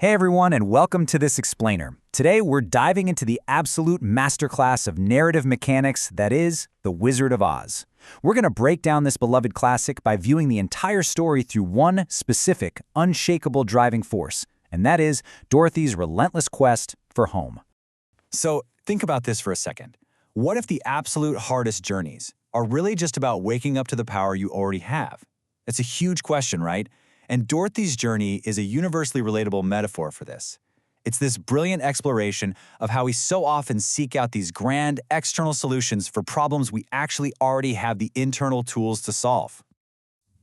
Hey everyone, and welcome to this explainer. Today we're diving into the absolute masterclass of narrative mechanics that is The Wizard of Oz. We're going to break down this beloved classic by viewing the entire story through one specific, unshakable driving force, and that is Dorothy's relentless quest for home. So think about this for a second. What if the absolute hardest journeys are really just about waking up to the power you already have? It's a huge question, right? And Dorothy's journey is a universally relatable metaphor for this. It's this brilliant exploration of how we so often seek out these grand external solutions for problems we actually already have the internal tools to solve.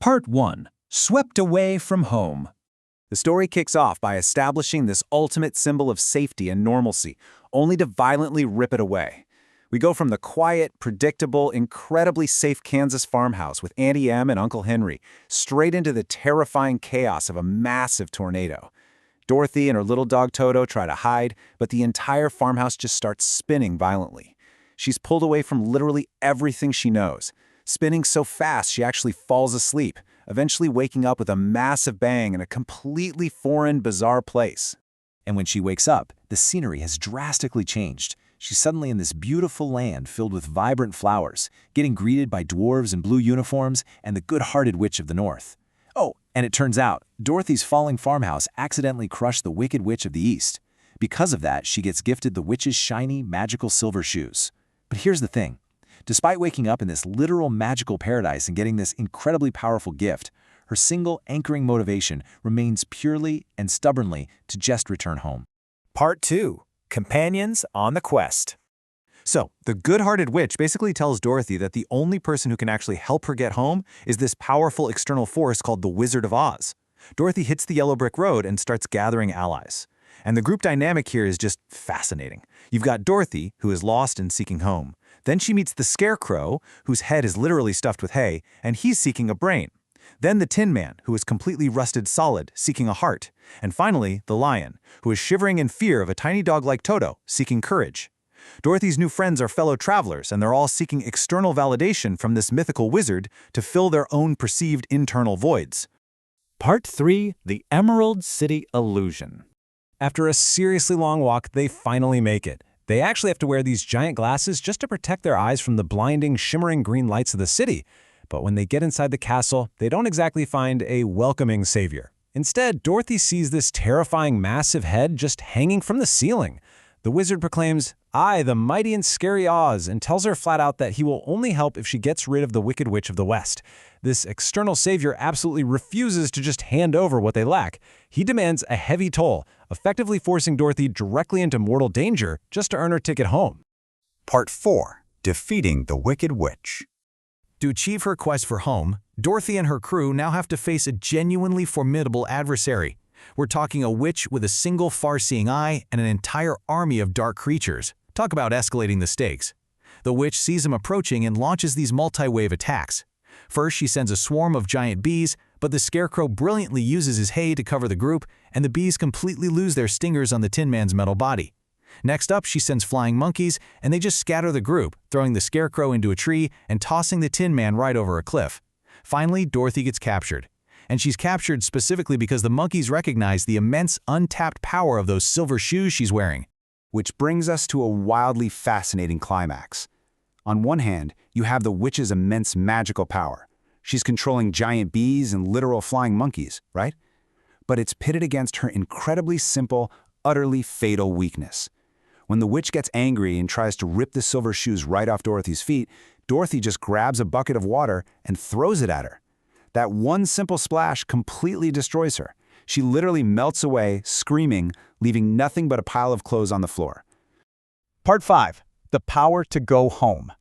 Part 1. Swept Away from Home. The story kicks off by establishing this ultimate symbol of safety and normalcy, only to violently rip it away. We go from the quiet, predictable, incredibly safe Kansas farmhouse with Auntie Em and Uncle Henry straight into the terrifying chaos of a massive tornado. Dorothy and her little dog Toto try to hide, but the entire farmhouse just starts spinning violently. She's pulled away from literally everything she knows, spinning so fast she actually falls asleep, eventually waking up with a massive bang in a completely foreign, bizarre place. And when she wakes up, the scenery has drastically changed. She's suddenly in this beautiful land filled with vibrant flowers, getting greeted by dwarves in blue uniforms and the good-hearted witch of the north. Oh, and it turns out, Dorothy's falling farmhouse accidentally crushed the wicked witch of the east. Because of that, she gets gifted the witch's shiny, magical silver shoes. But here's the thing. Despite waking up in this literal magical paradise and getting this incredibly powerful gift, her single anchoring motivation remains purely and stubbornly to just return home. Part 2. Companions on the Quest. So, the good-hearted witch basically tells Dorothy that the only person who can actually help her get home is this powerful external force called the Wizard of Oz. Dorothy hits the yellow brick road and starts gathering allies. And the group dynamic here is just fascinating. You've got Dorothy, who is lost and seeking home. Then she meets the Scarecrow, whose head is literally stuffed with hay, and he's seeking a brain. Then the Tin Man, who is completely rusted solid, seeking a heart. And finally, the Lion, who is shivering in fear of a tiny dog like Toto, seeking courage. Dorothy's new friends are fellow travelers, and they're all seeking external validation from this mythical wizard to fill their own perceived internal voids. Part 3. The Emerald City Illusion. After a seriously long walk, they finally make it. They actually have to wear these giant glasses just to protect their eyes from the blinding, shimmering green lights of the city. But when they get inside the castle, they don't exactly find a welcoming savior. Instead, Dorothy sees this terrifying massive head just hanging from the ceiling. The wizard proclaims, "I, the mighty and scary Oz," and tells her flat out that he will only help if she gets rid of the Wicked Witch of the West. This external savior absolutely refuses to just hand over what they lack. He demands a heavy toll, effectively forcing Dorothy directly into mortal danger just to earn her ticket home. Part 4. Defeating the Wicked Witch. To achieve her quest for home, Dorothy and her crew now have to face a genuinely formidable adversary. We're talking a witch with a single far-seeing eye and an entire army of dark creatures. Talk about escalating the stakes. The witch sees them approaching and launches these multi-wave attacks. First, she sends a swarm of giant bees, but the Scarecrow brilliantly uses his hay to cover the group, and the bees completely lose their stingers on the Tin Man's metal body. Next up, she sends flying monkeys, and they just scatter the group, throwing the Scarecrow into a tree and tossing the Tin Man right over a cliff. Finally, Dorothy gets captured. And she's captured specifically because the monkeys recognize the immense untapped power of those silver shoes she's wearing. Which brings us to a wildly fascinating climax. On one hand, you have the witch's immense magical power. She's controlling giant bees and literal flying monkeys, right? But it's pitted against her incredibly simple, utterly fatal weakness. When the witch gets angry and tries to rip the silver shoes right off Dorothy's feet, Dorothy just grabs a bucket of water and throws it at her. That one simple splash completely destroys her. She literally melts away, screaming, leaving nothing but a pile of clothes on the floor. Part 5. The Power to Go Home.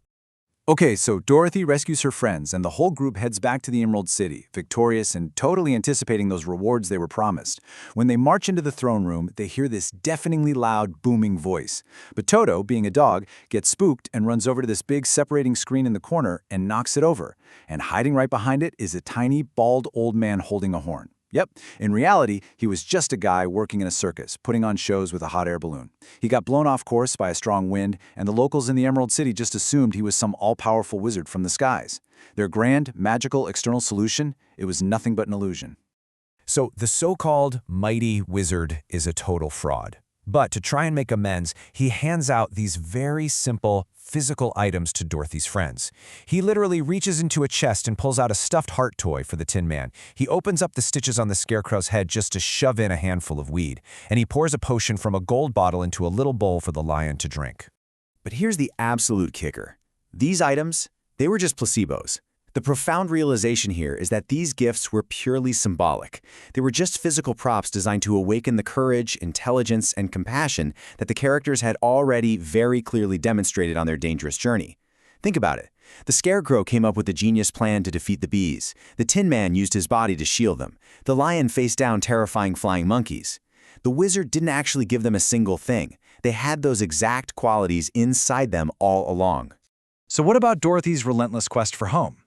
Okay, so Dorothy rescues her friends, and the whole group heads back to the Emerald City, victorious and totally anticipating those rewards they were promised. When they march into the throne room, they hear this deafeningly loud, booming voice. But Toto, being a dog, gets spooked and runs over to this big separating screen in the corner and knocks it over. And hiding right behind it is a tiny, bald old man holding a horn. Yep, in reality, he was just a guy working in a circus, putting on shows with a hot air balloon. He got blown off course by a strong wind, and the locals in the Emerald City just assumed he was some all-powerful wizard from the skies. Their grand, magical external solution, it was nothing but an illusion. So the so-called mighty wizard is a total fraud. But to try and make amends, he hands out these very simple, physical items to Dorothy's friends. He literally reaches into a chest and pulls out a stuffed heart toy for the Tin Man. He opens up the stitches on the Scarecrow's head just to shove in a handful of weed. And he pours a potion from a gold bottle into a little bowl for the lion to drink. But here's the absolute kicker. These items, they were just placebos. The profound realization here is that these gifts were purely symbolic. They were just physical props designed to awaken the courage, intelligence, and compassion that the characters had already very clearly demonstrated on their dangerous journey. Think about it. The Scarecrow came up with a genius plan to defeat the bees. The Tin Man used his body to shield them. The lion faced down terrifying flying monkeys. The wizard didn't actually give them a single thing. They had those exact qualities inside them all along. So what about Dorothy's relentless quest for home?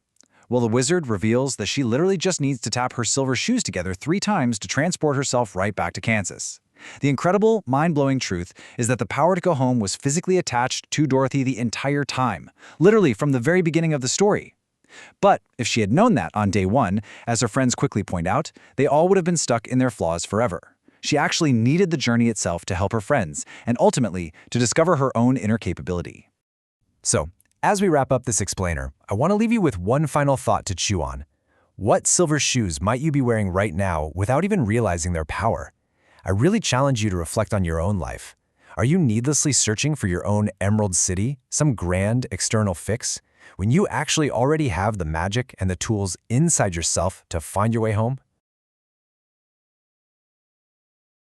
Well, the wizard reveals that she literally just needs to tap her silver shoes together 3 times to transport herself right back to Kansas. The incredible, mind-blowing truth is that the power to go home was physically attached to Dorothy the entire time, literally from the very beginning of the story. But if she had known that on day 1, as her friends quickly point out, they all would have been stuck in their flaws forever. She actually needed the journey itself to help her friends, and ultimately to discover her own inner capability. So, as we wrap up this explainer, I want to leave you with one final thought to chew on. What silver shoes might you be wearing right now without even realizing their power? I really challenge you to reflect on your own life. Are you needlessly searching for your own Emerald City, some grand external fix, when you actually already have the magic and the tools inside yourself to find your way home?